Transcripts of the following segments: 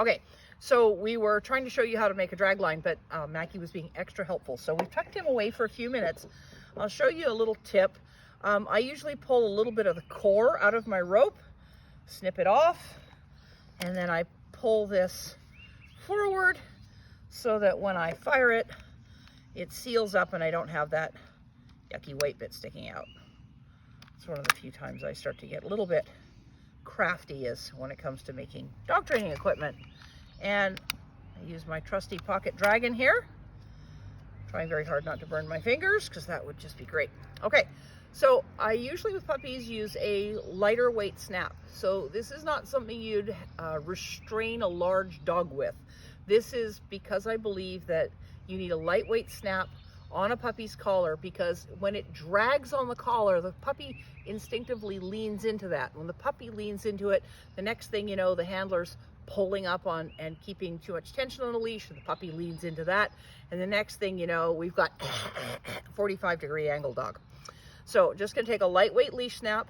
Okay, so we were trying to show you how to make a drag line, but Mackie was being extra helpful. So we tucked him away for a few minutes. I'll show you a little tip. I usually pull a little bit of the core out of my rope, snip it off, and then I pull this forward so that when I fire it, it seals up and I don't have that yucky white bit sticking out. It's one of the few times I start to get a little bit crafty is when it comes to making dog training equipment. And I use my trusty pocket dragon here. Trying very hard not to burn my fingers because that would just be great. Okay, so I usually with puppies use a lighter weight snap. So this is not something you'd restrain a large dog with. This is because I believe that you need a lightweight snap on a puppy's collar, because when it drags on the collar, the puppy instinctively leans into that. When the puppy leans into it, the next thing you know, the handler's pulling up on and keeping too much tension on the leash, and the puppy leans into that. And the next thing you know, we've got 45-degree angle dog. So just gonna take a lightweight leash snap,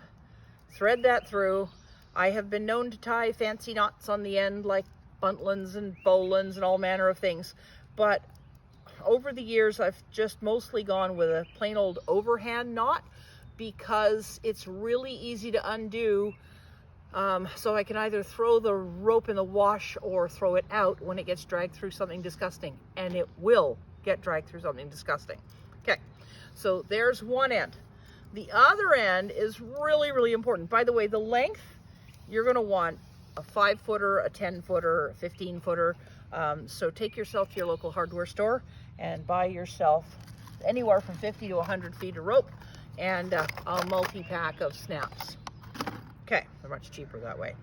thread that through. I have been known to tie fancy knots on the end like buntlins and bowlins and all manner of things, but over the years, I've just mostly gone with a plain old overhand knot because it's really easy to undo. So I can either throw the rope in the wash or throw it out when it gets dragged through something disgusting, and it will get dragged through something disgusting. Okay, so there's one end. The other end is really, really important. By the way, the length, you're gonna want a 5-footer, a 10-footer, a 15-footer. So take yourself to your local hardware store and buy yourself anywhere from 50 to 100 feet of rope and a multi-pack of snaps. Okay, they're much cheaper that way.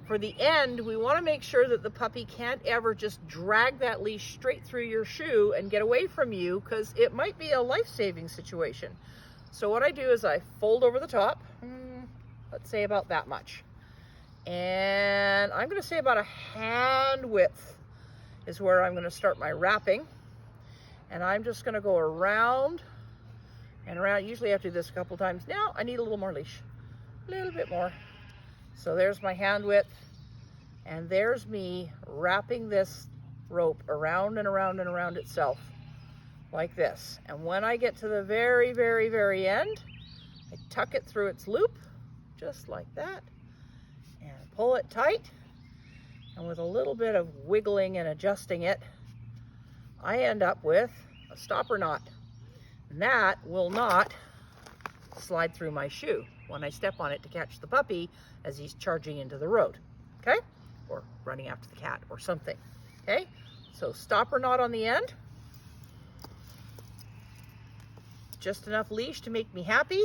For the end, we want to make sure that the puppy can't ever just drag that leash straight through your shoe and get away from you, because it might be a life-saving situation. So what I do is I fold over the top, let's say about that much. And I'm going to say about a hand width is where I'm going to start my wrapping. And I'm just going to go around and around. Usually I have to do this a couple times. Now I need a little more leash, a little bit more. So there's my hand width, and there's me wrapping this rope around and around and around itself like this. And when I get to the very, very, very end, I tuck it through its loop, just like that, and pull it tight. And with a little bit of wiggling and adjusting it, I end up with a stopper knot. And that will not slide through my shoe when I step on it to catch the puppy as he's charging into the road, okay? Or running after the cat or something, okay? So stopper knot on the end. Just enough leash to make me happy.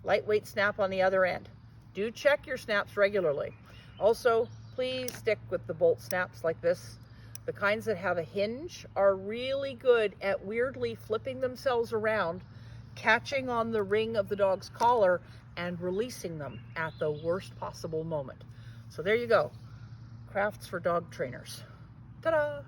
Lightweight snap on the other end. Do check your snaps regularly. Also, please stick with the bolt snaps like this. The kinds that have a hinge are really good at weirdly flipping themselves around, catching on the ring of the dog's collar, and releasing them at the worst possible moment. So there you go. Crafts for dog trainers. Ta-da!